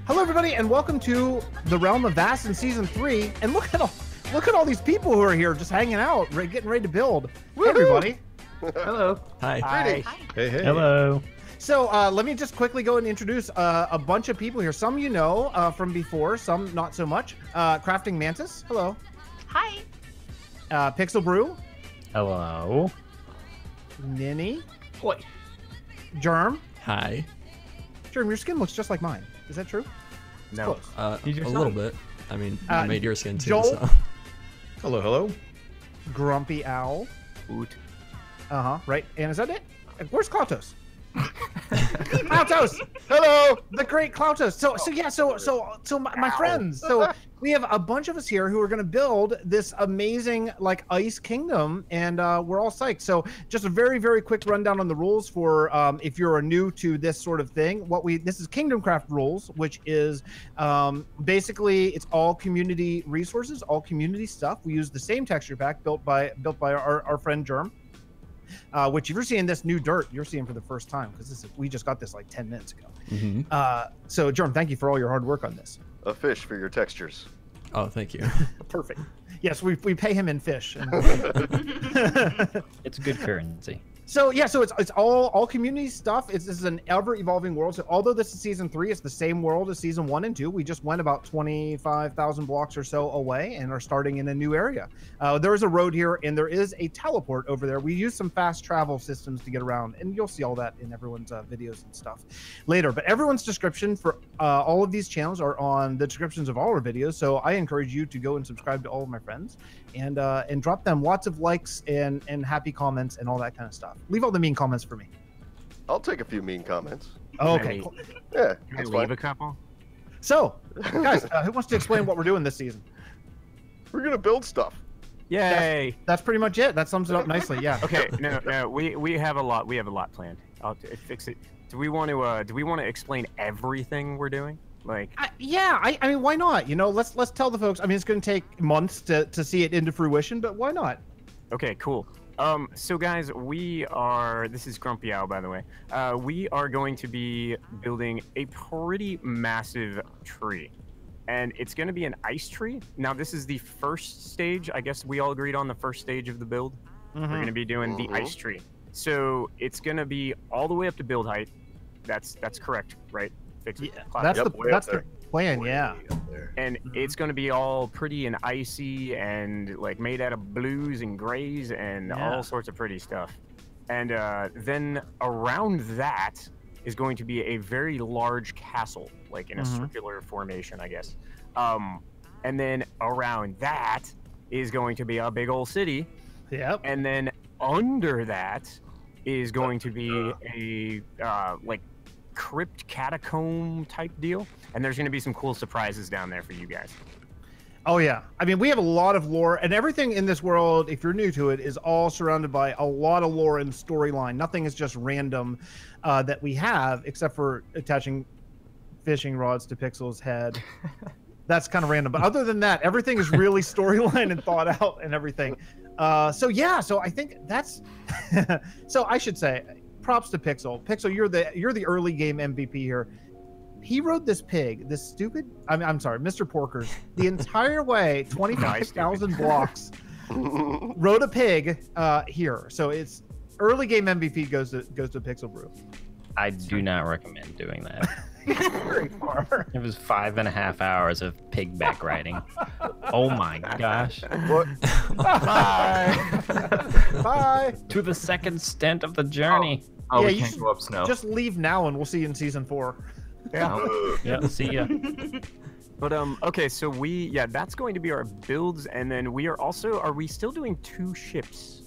Hello, everybody, and welcome to the Realm of Vasten Season 3. And look at all these people who are here just hanging out, getting ready to build. Hey, everybody. Hello. Hi. Hi. Hey, hey. Hello. So let me just quickly go and introduce a bunch of people here. Some you know from before, some not so much. CraftingMantis. Hello. Hi. Pixel Brew. Hello. Ninny. Boy. Germ. Hi. Germ, your skin looks just like mine. Is that true? No. A little bit. I mean, I made your skin too. Joel? So. Hello, hello. Grumpy Owl. Oot. Right. And is that it? Where's Klautos? Klautos. Hello, the great Klautos. So my friends. So we have a bunch of us here who are going to build this amazing like ice kingdom, and we're all psyched. So just a very, very quick rundown on the rules for if you're new to this sort of thing. This is Kingdom Craft rules, which is basically it's all community resources, all community stuff. We use the same texture pack built by our friend Germ. Which if you're seeing this new dirt, you're seeing for the first time because we just got this like 10 minutes ago. Mm-hmm. So Germ, thank you for all your hard work on this. A fish for your textures. Oh, thank you. Perfect. Yes, we pay him in fish. It's good currency. So yeah, so it's all community stuff. This is an ever evolving world. So although this is season 3, it's the same world as season 1 and 2. We just went about 25,000 blocks or so away and are starting in a new area. There is a road here and there is a teleport over there. We use some fast travel systems to get around, and you'll see all that in everyone's videos and stuff later. But everyone's description for all of these channels are on the descriptions of all our videos. So I encourage you to go and subscribe to all of my friends and drop them lots of likes and happy comments and all that kind of stuff. Leave all the mean comments for me. I'll take a few mean comments. Oh, okay. Cool. Yeah, Can that's we leave fine. a couple? So, guys, who wants to explain what we're doing this season? We're gonna build stuff. Yay! That's pretty much it. That sums it up nicely. Yeah. Okay. No. We have a lot. We have a lot planned. I'll fix it. Do we want to explain everything we're doing? Like. Yeah. I mean, why not? You know, let's tell the folks. I mean, it's going to take months to see it into fruition, but why not? Okay. Cool. So guys, this is Grumpy Owl, by the way. We are going to be building a pretty massive tree, and it's going to be an ice tree. Now, this is the first stage. I guess we all agreed on the first stage of the build. We're going to be doing the ice tree. So it's going to be all the way up to build height. That's correct, right? Fix it. Yeah, that's the plan. Yeah. And it's going to be all pretty and icy and like made out of blues and grays and all sorts of pretty stuff. And then around that is going to be a very large castle, like in a circular formation, I guess. And then around that is going to be a big old city. Yep. And then under that is going to be a like crypt catacomb type deal, and there's going to be some cool surprises down there for you guys. Oh yeah, I mean, we have a lot of lore, and everything in this world, if you're new to it, is all surrounded by a lot of lore and storyline. Nothing is just random that we have, except for attaching fishing rods to Pixel's head. That's kind of random, but other than that, everything is really storyline and thought out and everything. So yeah, so I think that's so I should say props to Pixel. Pixel, you're the early game MVP here. He rode this pig, this stupid, I'm sorry, Mr. Porkers, the entire way, 25,000 blocks, rode a pig here. So it's early game MVP goes to Pixel Brew. I do not recommend doing that. Very far. It was 5.5 hours of pigback riding. Oh my gosh. What? Bye. Bye. To the second stint of the journey. Oh, Yeah, we you can't should go up snow. Just leave now and we'll see you in season 4. Yeah. Yeah, see ya. But okay, so that's going to be our builds, and then are we still doing 2 ships?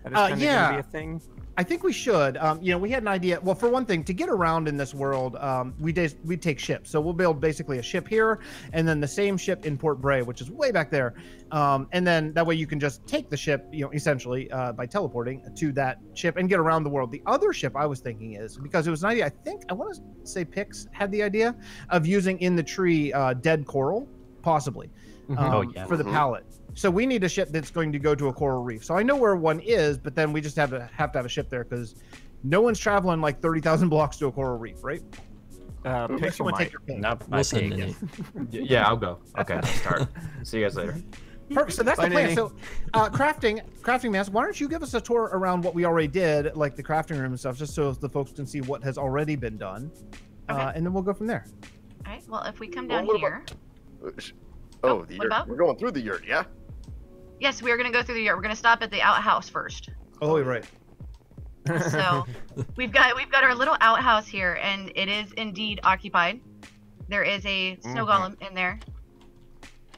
That is kind of yeah. gonna be a thing. I think we should. You know, we had an idea. Well, for one thing, to get around in this world, we take ships. So we'll build basically a ship here, and then the same ship in Port Bray, which is way back there. And then that way you can just take the ship, you know, essentially by teleporting to that ship and get around the world. The other ship I was thinking is, because it was an idea, I want to say Pix had the idea of using in the tree dead coral, possibly, for the palette. So we need a ship that's going to go to a coral reef. So I know where one is, but then we just have to have a ship there because no one's traveling like 30,000 blocks to a coral reef, right? Pixel want to might. take your pick. Not my Listen, pig. Ninny. Yeah, I'll go. Okay, I'll start. See you guys later. Perfect. So that's Bye, the plan. Ninny. So, crafting mass. Why don't you give us a tour around what we already did, like the crafting room and stuff, just so the folks can see what has already been done, Okay. and then we'll go from there. All right. Well, if we come down what here. Oh, the what yurt. about? We're going through the yurt, yeah? Yes, we are going to go through the yard. We're going to stop at the outhouse first. Oh, you're right. So we've got our little outhouse here, and it is indeed occupied. There is a snow golem in there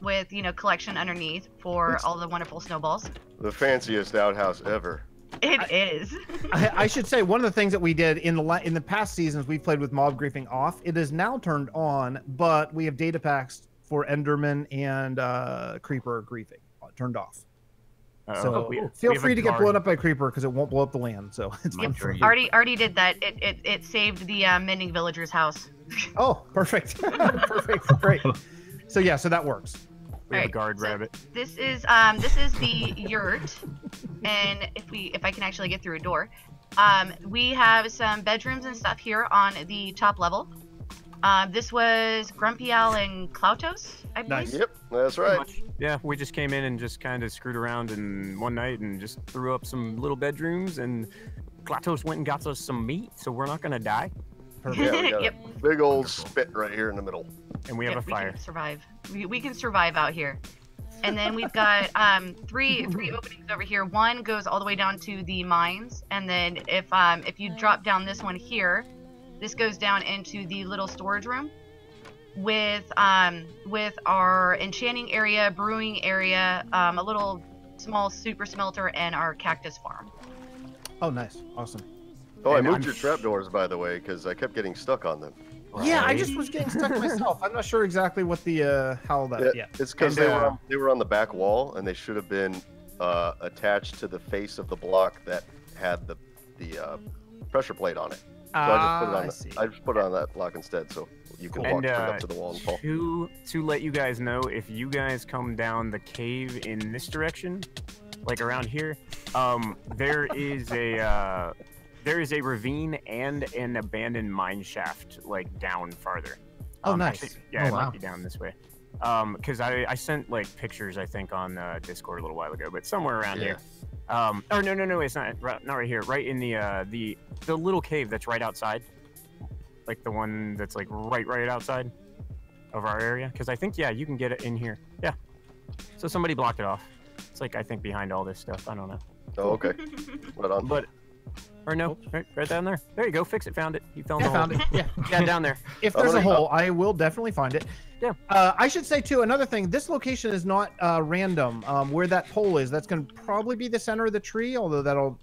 with collection underneath for all the wonderful snowballs. The fanciest outhouse ever. It is. I should say one of the things that we did in the past seasons, we played with mob griefing off. It is now turned on, but we have data packs for Enderman and Creeper griefing turned off. So feel free to get blown up by Creeper because it won't blow up the land. So it's fun for you. Already did that. It saved the mending villager's house. Oh, perfect. Perfect. Great. So yeah, so that works. We have a Alright, guard so rabbit. This is the yurt, and if I can actually get through a door, we have some bedrooms and stuff here on the top level. This was Grumpy Owl and Klautos, I believe. Nice. Yep, that's right. Yeah, we just came in and just kind of screwed around in one night and just threw up some little bedrooms, and Klautos went and got us some meat, so we're not gonna die. Yeah, we got Yep. a big old spit right here in the middle. And we have a We fire. can survive. We can survive out here. And then we've got three openings over here. One goes all the way down to the mines, and then if you drop down this one here, this goes down into the little storage room with our enchanting area, brewing area, a little small super smelter, and our cactus farm. Oh, nice. Awesome. Oh, I And moved I'm your trapdoors, by the way, because I kept getting stuck on them. Yeah, I Right. just was getting stuck myself. I'm not sure exactly what the how that. Yeah. It's because And, they were on the back wall, and they should have been attached to the face of the block that had the pressure plate on it. So I just put it on that block instead, so you can walk And straight up to the wall and fall. to let you guys know, if you guys come down the cave in this direction, like around here, there is a ravine and an abandoned mine shaft like down farther. Oh, nice. Actually, yeah, Oh, it wow. might be down this way. Because I sent like pictures I think on Discord a little while ago, but somewhere around here. Oh no, it's not right here. Right in the little cave that's right outside, like the one that's like right outside of our area. Because I think you can get it in here. Yeah. So somebody blocked it off. It's like I think behind all this stuff. I don't know. Oh, okay. Right on. But or no, right down there. There you go. Fix it. Found it. You found Yeah, the hole. found it. Yeah. Yeah, down there. If there's a Oh, hole, I will definitely find it. Yeah. I should say too, another thing, this location is not random. Where that pole is, that's going to probably be the center of the tree, although that'll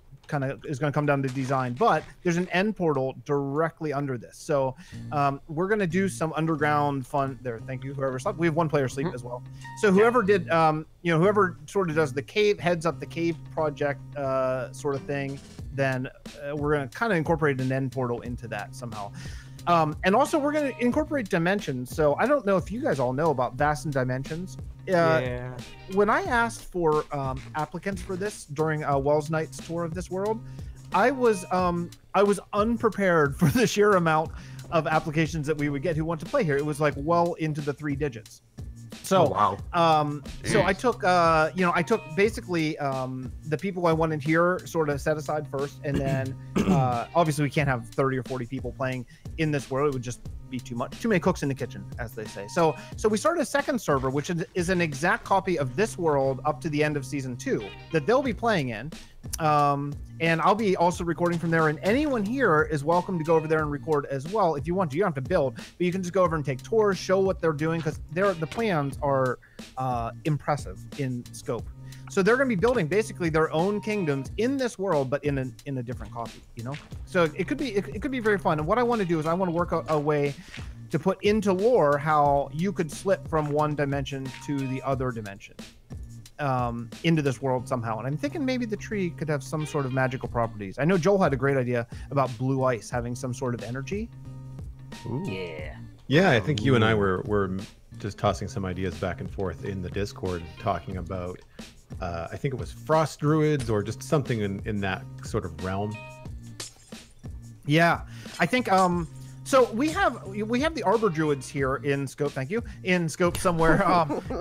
is going to come down to design. But there's an end portal directly under this. So we're going to do some underground fun there. Thank you, whoever slept. We have one player sleep as well. So whoever did, whoever sort of does the cave, heads up the cave project sort of thing, then we're going to kind of incorporate an end portal into that somehow. And also we're going to incorporate dimensions. So I don't know if you guys all know about Vasten dimensions. Yeah. When I asked for applicants for this during Wells Knight's tour of this world, I was unprepared for the sheer amount of applications that we would get who want to play here. It was like well into the 3 digits. So, so I took, I took basically the people I wanted here sort of set aside first, and then obviously we can't have 30 or 40 people playing in this world. It would just be too much, too many cooks in the kitchen, as they say. So we started a second server, which is an exact copy of this world up to the end of season 2 that they'll be playing in. And I'll be also recording from there, and anyone here is welcome to go over there and record as well if you want to. You don't have to build, but you can just go over and take tours, show what they're doing, because the plans are impressive in scope. So they're going to be building basically their own kingdoms in this world, but in a different copy, So it could be very fun. And what I want to do is I want to work a way to put into lore how you could slip from one dimension to the other dimension. Into this world somehow, and I'm thinking maybe the tree could have some sort of magical properties. I know Joel had a great idea about blue ice having some sort of energy. Ooh. Yeah, I think you and I were just tossing some ideas back and forth in the Discord, talking about I think it was frost druids or just something in that sort of realm. Yeah, I think So we have the Arbor Druids here in scope. Thank you, in scope somewhere.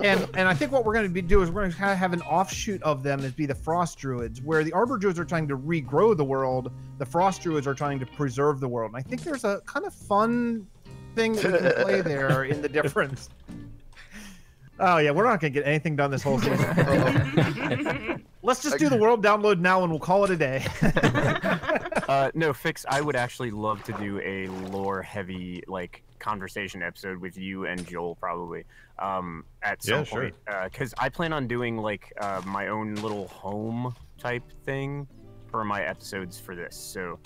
And I think what we're going to do is we're going to kind of have an offshoot of them as be the Frost Druids, where the Arbor Druids are trying to regrow the world. The Frost Druids are trying to preserve the world. And I think there's a kind of fun thing that we can play there in the difference. Oh yeah, we're not going to get anything done this whole season. Let's just do the world download now and we'll call it a day. No, Fix, I would actually love to do a lore-heavy, like, conversation episode with you and Joel, probably, at some point. Because I plan on doing, like, my own little home-type thing for my episodes for this. So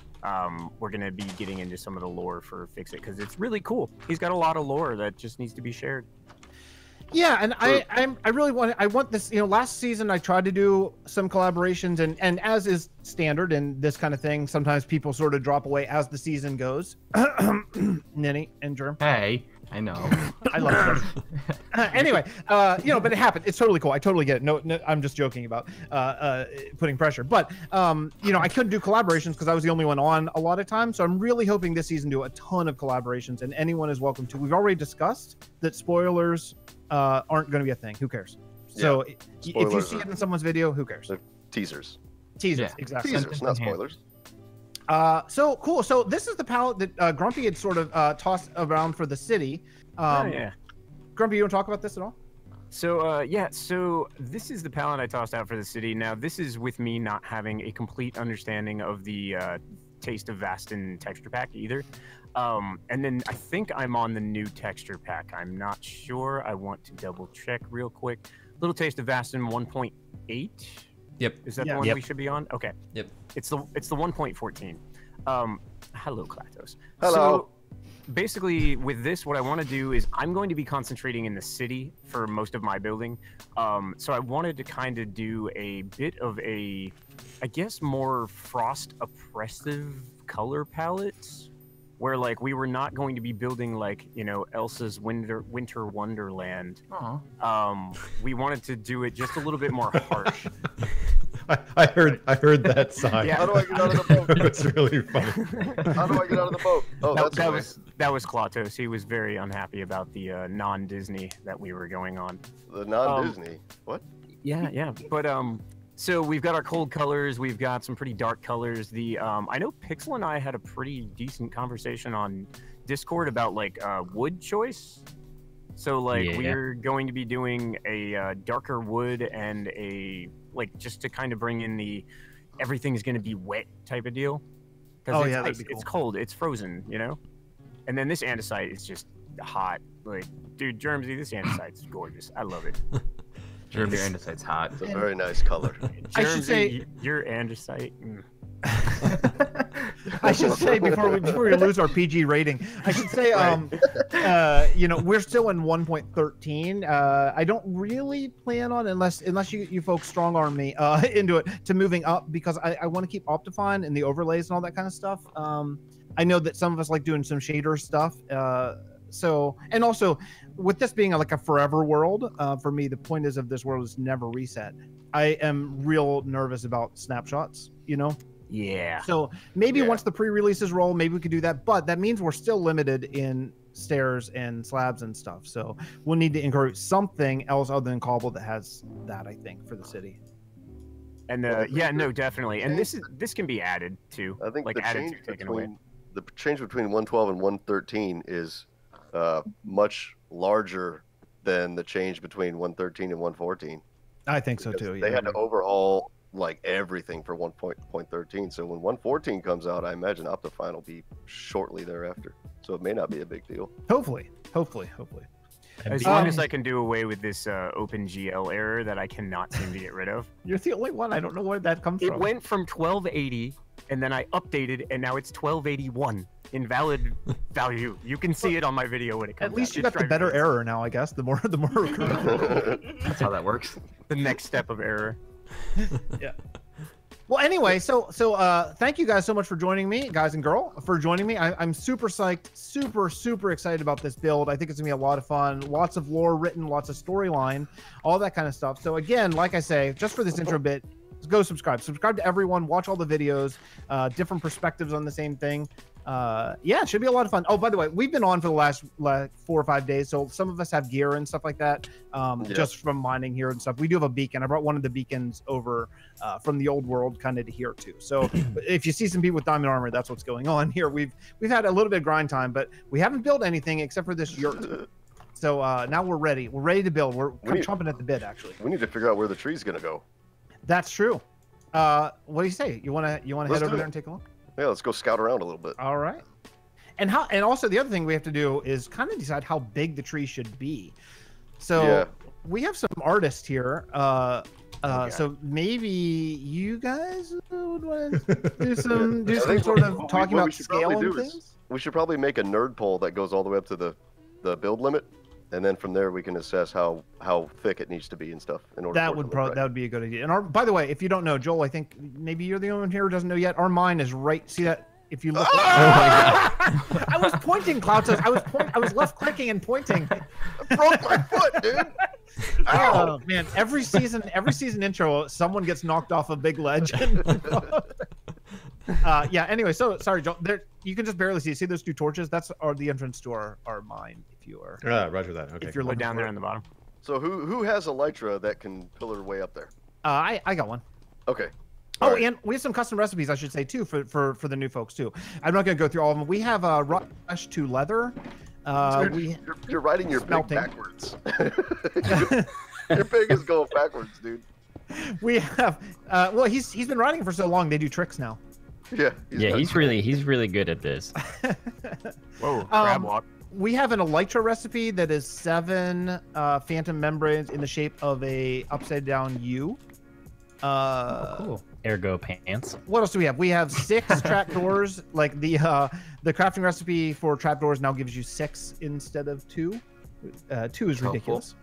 we're going to be getting into some of the lore for Fix It, because it's really cool. He's got a lot of lore that just needs to be shared. Yeah, and I really want this. You know, last season I tried to do some collaborations, and as is standard in this kind of thing, sometimes people sort of drop away as the season goes. Ninny and Germ. Hey, I know. I love it. Anyway, you know, but it happened. It's totally cool. I totally get it. No, I'm just joking about putting pressure. But you know, I couldn't do collaborations because I was the only one on a lot of times. So I'm really hoping this season do a ton of collaborations, and anyone is welcome to. We've already discussed that spoilers aren't going to be a thing. Who cares? Yeah. So if you see it in someone's video, who cares? They're teasers. Teasers, exactly. Teasers, not spoilers. So cool. So this is the palette that Grumpy had sort of tossed around for the city. Yeah. Grumpy, you want to talk about this at all? So yeah, so this is the palette I tossed out for the city. Now this is with me not having a complete understanding of the Taste of Vasten texture pack either. And then I think I'm on the new texture pack. I'm not sure. I want to double check real quick. Little Taste of Vasten 1.8. Yep. Is that the one we should be on? Okay. Yep. It's the 1.14. Hello, Klautos. Hello. So basically, with this, what I want to do is I'm going to be concentrating in the city for most of my building. So I wanted to kind of do a bit of a, I guess, more frost oppressive color palettes, where like we were not going to be building like, you know, Elsa's Winter Wonderland. We wanted to do it just a little bit more harsh. I heard that sign. Yeah. How do I get out of the boat? It's really funny. How do I get out of the boat? Oh, that was Klautos. He was very unhappy about the non-Disney that we were going on. The non-Disney? What? Yeah. But so we've got our cold colors. We've got some pretty dark colors. The I know Pixel and I had a pretty decent conversation on Discord about like wood choice. So like we're going to be doing a darker wood and a like just to kind of bring in the everything's going to be wet type of deal. Oh it's yeah, ice, it's cold, it's frozen, you know. And then this andesite is just hot. Like, dude, Jermsy, this andesite's gorgeous. I love it. Jermsy, your andesite's hot. It's a very nice color. I should say your andesite. I should say before we lose our PG rating, I should say you know, we're still in 1.13. I don't really plan on unless you folks strong arm me into it to moving up, because I want to keep Optifine and the overlays and all that kind of stuff. I know that some of us like doing some shader stuff. So, and also with this being like a forever world, for me, the point is of this world is never reset. I am real nervous about snapshots, you know? Yeah. So maybe once the pre-releases roll, maybe we could do that, but that means we're still limited in stairs and slabs and stuff. So we'll need to encourage something else other than cobble that has that, I think, for the city. And yeah, no, definitely. And this can be added too. I think like the added to, taken away. The change between 112 and 113 is much larger than the change between 113 and 114. I think so too. Yeah. They had to overhaul like everything for 1.13. So when 114 comes out, I imagine Optifine will be shortly thereafter. So it may not be a big deal. Hopefully. As long as I can do away with this OpenGL error that I cannot seem to get rid of. You're the only one. I don't know where that comes from. It went from 1280, and then I updated, and now it's 1281. Invalid value. You can see it on my video when it comes out. At least you got the better error now, I guess. The more That's how that works. The next step of error. Yeah. Well, anyway, so thank you guys so much for joining me, guys and girl, for joining me. I'm super psyched, super excited about this build. I think it's gonna be a lot of fun, lots of lore written, lots of storyline, all that kind of stuff. So again, like I say, just for this intro bit, go subscribe to everyone, watch all the videos, different perspectives on the same thing. Yeah, it should be a lot of fun. Oh, by the way, we've been on for the last 4 or 5 days, so some of us have gear and stuff like that, just from mining here and stuff. We do have a beacon. I brought one of the beacons over from the old world kind of to here too. So if you see some people with diamond armor, that's what's going on here. We've had a little bit of grind time, but we haven't built anything except for this yurt. So now we're ready. We're ready to build. We're chomping at the bit, actually. We need to figure out where the tree's gonna go. That's true. What do you say? You wanna head over there and take a look? Yeah, let's go scout around a little bit. All right. And also the other thing we have to do is kind of decide how big the tree should be. So we have some artists here. So maybe you guys would want to do some sort of talking about scale and things. We should probably make a nerd poll that goes all the way up to the build limit, and then from there we can assess how thick it needs to be and stuff. In order that would be a good idea. And by the way, if you don't know, Joel, I think maybe you're the only one here who doesn't know yet. Our mine is right. See that? If you look, oh my God. I was pointing, Klautos. I was left clicking and pointing. I broke my foot, dude. Oh man! Every season intro, someone gets knocked off a big ledge. Yeah. Anyway, so sorry, Joel. There, you can just barely see. See those 2 torches? That's the entrance to our mine. If you are. Roger that. Okay. If you're down there in the bottom. So who has elytra that can pillar way up there? I got one. Okay. Oh, and we have some custom recipes, I should say, too, for the new folks, too. I'm not going to go through all of them. We have rush to leather. You're riding your pig backwards. Your pig is going backwards, dude. We have, well, he's been riding for so long, they do tricks now. Yeah. He's really good at this. Whoa, crab walk. We have an elytra recipe that is 7 phantom membranes in the shape of a upside down U. Cool. Ergo pants. What else do we have? We have 6 trapdoors. Like the crafting recipe for trapdoors now gives you 6 instead of 2. 2 is ridiculous.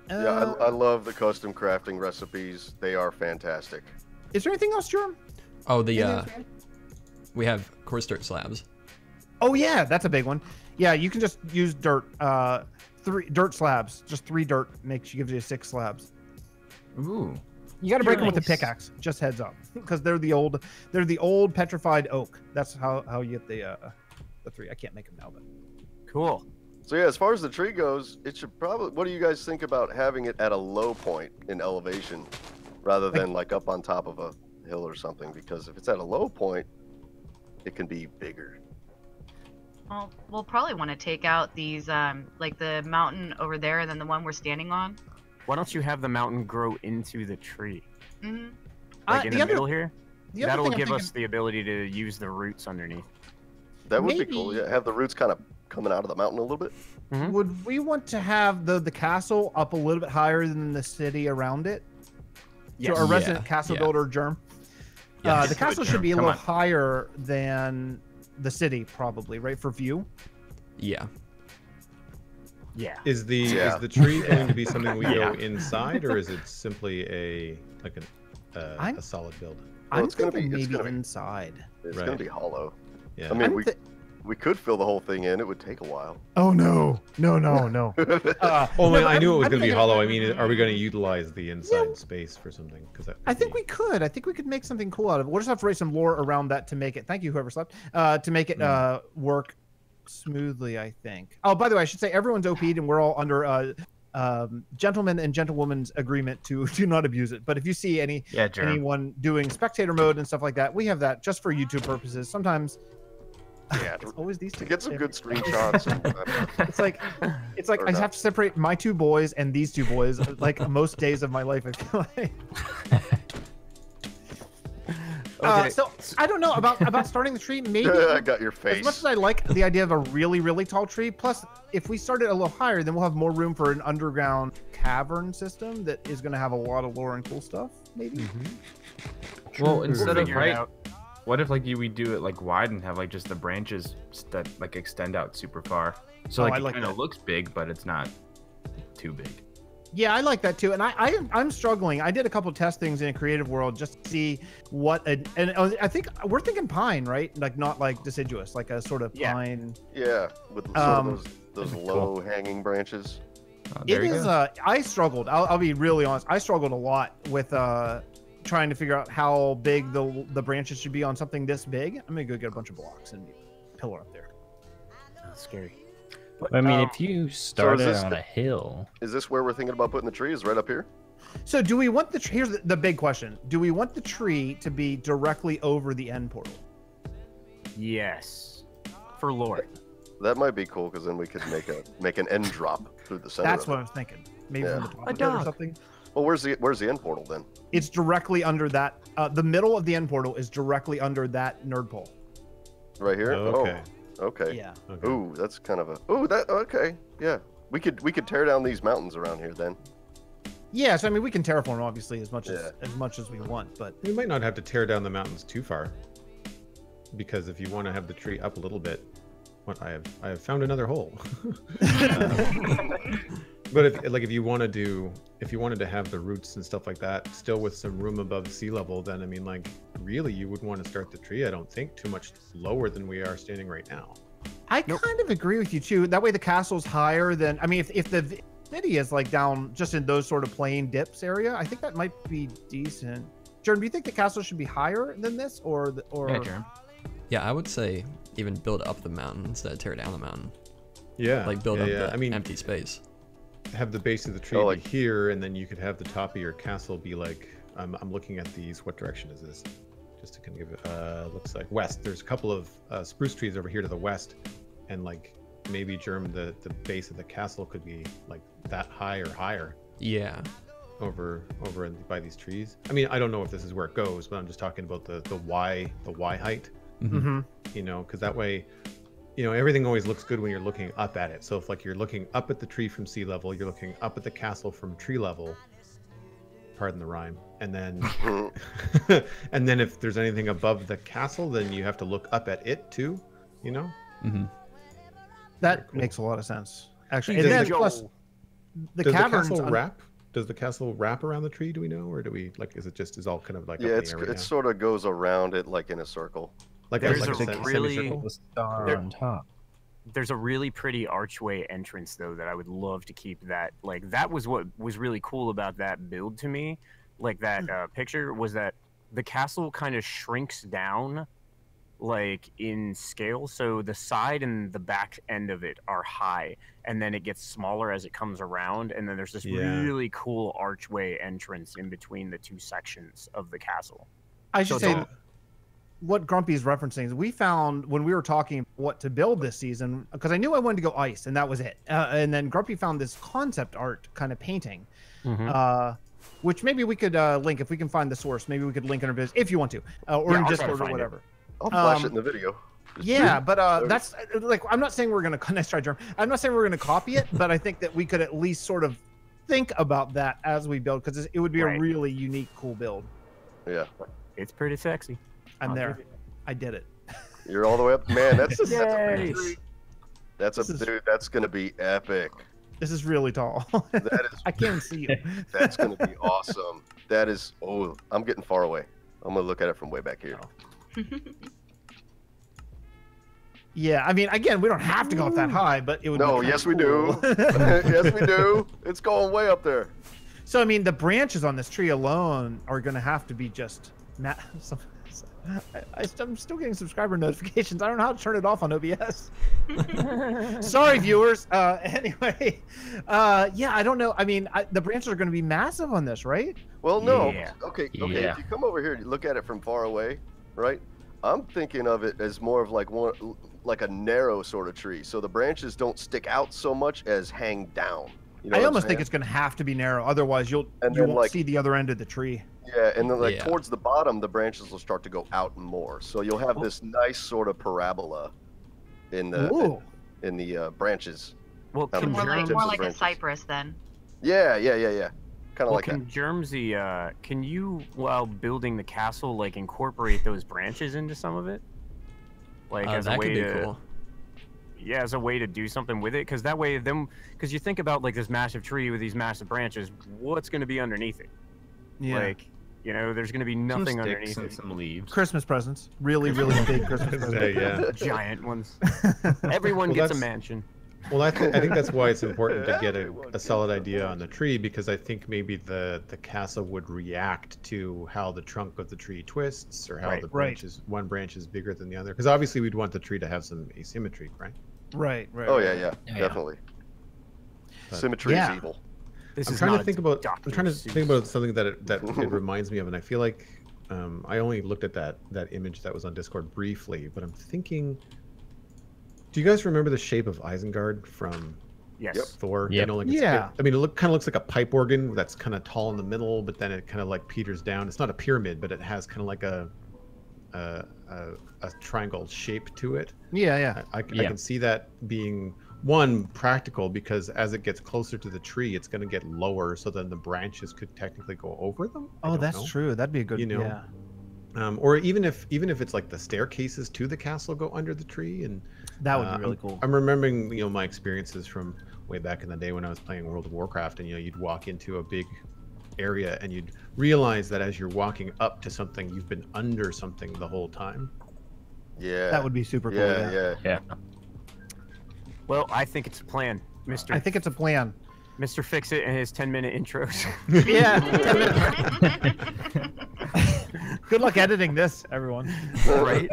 Yeah, I love the custom crafting recipes. They are fantastic. Is there anything else, Jerm? Oh, we have coarse dirt slabs. Oh yeah, that's a big one. Yeah, you can just use dirt. 3 dirt slabs. Just 3 dirt gives you 6 slabs. Ooh. You got to break them with the pickaxe. Just heads up, because they're the old petrified oak. That's how you get the 3. I can't make them now, but cool. So yeah, as far as the tree goes, it should probably. What do you guys think about having it at a low point in elevation, rather than like up on top of a hill or something? Because if it's at a low point, it can be bigger. Well, we'll probably want to take out these, like the mountain over there, and then the one we're standing on. Why don't you have the mountain grow into the tree? Mm-hmm. Like in the middle here? That'll give us the ability to use the roots underneath. That would be cool. Yeah, have the roots kind of coming out of the mountain a little bit. Mm-hmm. Would we want to have the castle up a little bit higher than the city around it? Yes. So our resident castle builder, Germ. Yes. The castle should be a little higher than the city, probably, right, for view? Yeah. Yeah. Is the tree going to be something we go inside, or is it simply a solid build? I'm thinking maybe inside. It's going to be hollow. Yeah. I mean, we could fill the whole thing in. It would take a while. Oh no. I knew it was going to be hollow. I mean, are we going to utilize the inside space for something? Because I think we could. I think we could make something cool out of it. We'll just have to write some lore around that to make it. Thank you, whoever slept. To make it work smoothly, I think. Oh, by the way, I should say everyone's OP'd and we're all under gentleman and gentlewoman's agreement to not abuse it. But if you see anyone doing spectator mode and stuff like that, we have that just for YouTube purposes. Sometimes it's always these two. To get some good screenshots. it's like I have to separate my 2 boys and these 2 boys like most days of my life, I feel like. So I don't know about starting the tree. Maybe I got your face. As much as I like the idea of a really tall tree, plus if we start it a little higher, then we'll have more room for an underground cavern system that is going to have a lot of lore and cool stuff. Maybe. Mm-hmm. Well, instead of what if we do it like wide and have like just the branches that like extend out super far? So it kind of looks big, but it's not too big. Yeah, I like that too, and I'm struggling. I did a couple test things in a creative world just to see what, and I think we're thinking pine, right? Like not like deciduous, like a sort of pine. Yeah, with sort of those low hanging branches. It is. I struggled. I'll be really honest. I struggled a lot with trying to figure out how big the branches should be on something this big, I'm gonna go get a bunch of blocks and pillar up there. That's scary. I mean, if you started on a hill, is this where we're thinking about putting the trees? Right up here? So do we want here's the big question. Do we want the tree to be directly over the end portal? Yes. For lore. That might be cool because then we could make an end drop through the center. That's what I was thinking. Maybe from the top of it or something. Well, where's the end portal then? It's directly under that. The middle of the end portal is directly under that nerd pole. Right here. Oh, okay. Oh, okay. Yeah. Okay. Ooh, that's kind of a. Ooh, that. Okay. Yeah. We could tear down these mountains around here then. Yeah. So I mean, we can terraform obviously as much as we want, but We might not have to tear down the mountains too far, because if you want to have the tree up a little bit, I have found another hole. But if you wanted to have the roots and stuff like that still with some room above sea level, then I mean, like, really you would want to start the tree, I don't think, too much lower than we are standing right now. I kind of agree with you too. That way the castle's higher than, I mean, if the city is like down just in those sort of plain dips area, I think that might be decent. Jordan, do you think the castle should be higher than this or? Yeah, Jerem. Yeah, I would say even build up the mountain instead of tear down the mountain. Yeah. Like build up the I mean, empty space. Have the base of the tree be here, and then you could have the top of your castle be like, I'm looking at these. What direction is this? Just to kind of give it, looks like west. There's a couple of spruce trees over here to the west, and like maybe the base of the castle could be like that high or higher. Yeah. Over by these trees. I mean, I don't know if this is where it goes, but I'm just talking about the Y height. Mm-hmm. You know, because that way, you know, everything always looks good when you're looking up at it. So if like you're looking up at the tree from sea level, you're looking up at the castle from tree level. Pardon the rhyme. And then, and then if there's anything above the castle, then you have to look up at it too. You know. Mm-hmm. That makes a lot of sense, actually. Does And then the- plus the Does caverns. the castle wrap? Does the castle wrap around the tree? Do we know, or do we like? Is it just all kind of like? Yeah, up in the air right now? it sort of goes around it like in a circle. Like There's like a really- semicircle? the star on top. There's a really pretty archway entrance though that I would love to keep. That like that was what was really cool about that build to me. Like that picture was that the castle kind of shrinks down like in scale, so the side and the back end of it are high, and then it gets smaller as it comes around, and then there's this really cool archway entrance in between the two sections of the castle. I should say what Grumpy is referencing is we found when we were talking what to build this season, because I knew I wanted to go ice and that was it. And then Grumpy found this concept art kind of painting, which maybe we could link if we can find the source. Maybe we could link in our videos if you want to, or in Discord or whatever. I'll flash it in the video. Yeah, but that's like, I'm not saying we're going to, nice try, Jerm. I'm not saying we're going to copy it, but I think that we could at least sort of think about that as we build, because it would be a really unique, cool build. Yeah. It's pretty sexy. I'm there. I did it. You're all the way up. Man, that's a This is- dude, that's going to be epic. This is really tall. That is I can't see you. That's going to be awesome. That is, I'm getting far away. I'm going to look at it from way back here. Yeah, I mean, again, we don't have to go up that high, but it would. No, be yes we cool. do. Yes we do. It's going way up there. So I mean, the branches on this tree alone are going to have to be just. I'm still getting subscriber notifications. I don't know how to turn it off on OBS. Sorry, viewers. Anyway, yeah, I don't know. I mean, the branches are going to be massive on this, right? Well, no. Yeah. Okay. Yeah. If you come over here, you look at it from far away, right? I'm thinking of it as more of like a narrow sort of tree, so the branches don't stick out so much as hang down. You know I what I'm almost think saying? it's going to have to be narrow, otherwise you won't see the other end of the tree. Yeah, and then Yeah. towards the bottom, the branches will start to go out more. So you'll have this nice sort of parabola in the branches. Well, Out of More the like, tips more of like a branches. cypress then. Yeah. Kind of like can that. Jermsy, can you, while building the castle, like incorporate those branches into some of it? Like as a that way could be to, cool. yeah, as a way to do something with it, because that way, because you think about like this massive tree with these massive branches, what's going to be underneath it? Yeah. Like, you know, there's going to be Some nothing sticks underneath and it. some leaves. Christmas presents, really big Christmas presents. Yeah. Giant ones. Everyone Well, gets a that's- mansion. Well, I think that's why it's important to get a solid idea on the tree, because I think maybe the castle would react to how the trunk of the tree twists, or how the branches one branch is bigger than the other. Because obviously we'd want the tree to have some asymmetry, right? Right. Oh yeah, definitely. Symmetry is evil. I'm trying to think about something that it reminds me of, and I feel like I only looked at that image that was on Discord briefly, but I'm thinking, do you guys remember the shape of Isengard from Thor? Yep. You know, like I mean, it kind of looks like a pipe organ that's kind of tall in the middle, but then it kind of like peters down. It's not a pyramid, but it has kind of like a triangle shape to it. I can see that being one, practical, because as it gets closer to the tree, it's going to get lower, so then the branches could technically go over them. Oh, that's true. That'd be a good, or even if it's like the staircases to the castle go under the tree, and that would be really cool. I'm remembering, my experiences from way back in the day when I was playing World of Warcraft, and you'd walk into a big area and you'd realize that as you're walking up to something, you've been under something the whole time. Yeah, that would be super cool. Yeah. Well, I think it's a plan, Mr. I think it's a plan. Mr. Fix-It and his 10-minute intros. Yeah. 10 minutes. Good luck editing this, everyone. Right?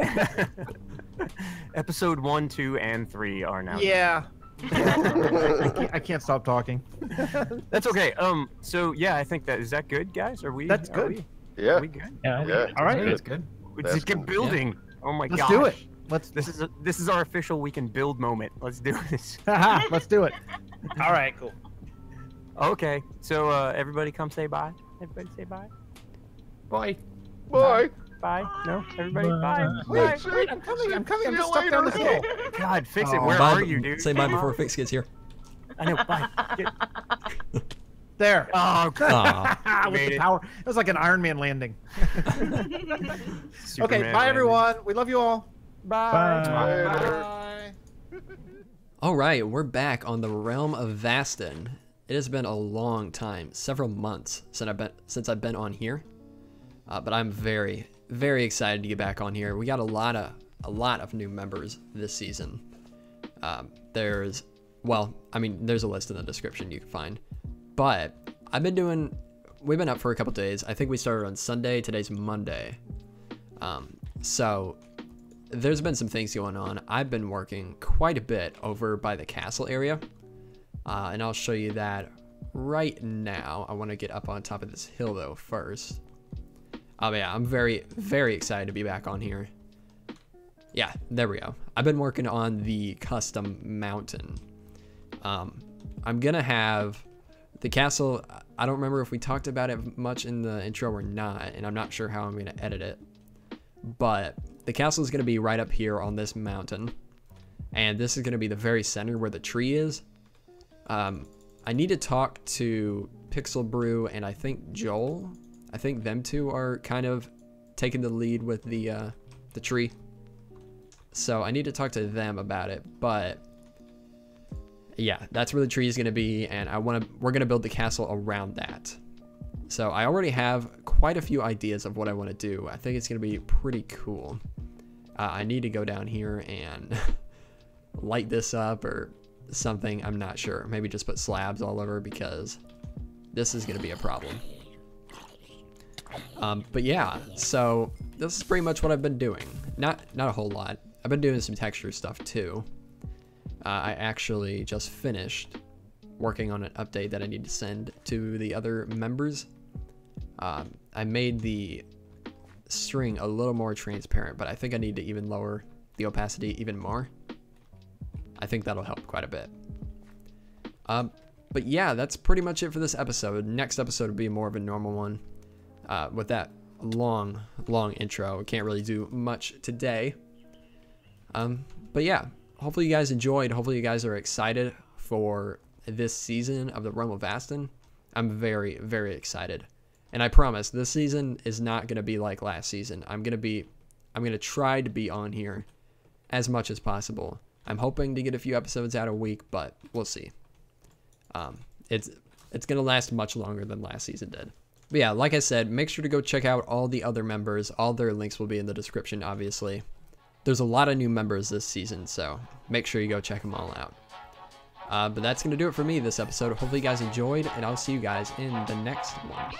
Episode 1, 2, and 3 are now. Yeah. I can't stop talking. That's okay. So yeah, I think is that good, guys? That's good. Yeah. Are we good? Yeah. All right. That's good. Let's just get building. Yeah. Oh my gosh. Let's do it. This is our official we can build moment. Let's do this. Let's do it. All right, cool. Okay, so everybody come say bye. Everybody say bye. Bye. Bye. Bye. No, everybody bye. Wait, I'm coming. I'm just stuck down this hole. God, Fix It. Where are you, dude? Say bye before Fix gets here. I know. Bye. There. Oh, God. With the power. It was like an Iron Man landing. Okay, bye everyone. We love you all. Bye. Bye. All right, we're back on the Realm of Vasten. It has been a long time, several months since I've been on here, but I'm very, very excited to get back on here. We got a lot of new members this season. There's a list in the description you can find, but we've been up for a couple days. I think we started on Sunday. Today's Monday, so there's been some things going on. I've been working quite a bit over by the castle area, and I'll show you that right now. I want to get up on top of this hill though first. Yeah, I'm very, very excited to be back on here. Yeah, there we go. I've been working on the custom mountain. I'm gonna have the castle. I don't remember if we talked about it much in the intro or not, and I'm not sure how I'm gonna edit it, but the castle is going to be right up here on this mountain, and this is going to be the very center where the tree is. I need to talk to Brew and I think Joel. I think them two are kind of taking the lead with the tree, so I need to talk to them about it. But yeah, that's where the tree is going to be, and we're going to build the castle around that. So I already have quite a few ideas of what I want to do. I think it's going to be pretty cool. I need to go down here and light this up or something. I'm not sure. Maybe just put slabs all over, because this is going to be a problem. But yeah, so this is pretty much what I've been doing. Not a whole lot. I've been doing some texture stuff too. I actually just finished working on an update that I need to send to the other members. I made the string a little more transparent, but I think I need to even lower the opacity even more. I think that'll help quite a bit. But yeah, that's pretty much it for this episode. Next episode will be more of a normal one, with that long intro. We can't really do much today. But yeah, hopefully you guys enjoyed. Hopefully you guys are excited for this season of the Realm of Vasten. I'm very, very excited. And I promise this season is not going to be like last season. I'm going to try to be on here as much as possible. I'm hoping to get a few episodes out a week, but we'll see. It's going to last much longer than last season did. But yeah, like I said, make sure to go check out all the other members. All their links will be in the description, obviously. There's a lot of new members this season, so make sure you go check them all out. But that's going to do it for me this episode. Hopefully you guys enjoyed, and I'll see you guys in the next one.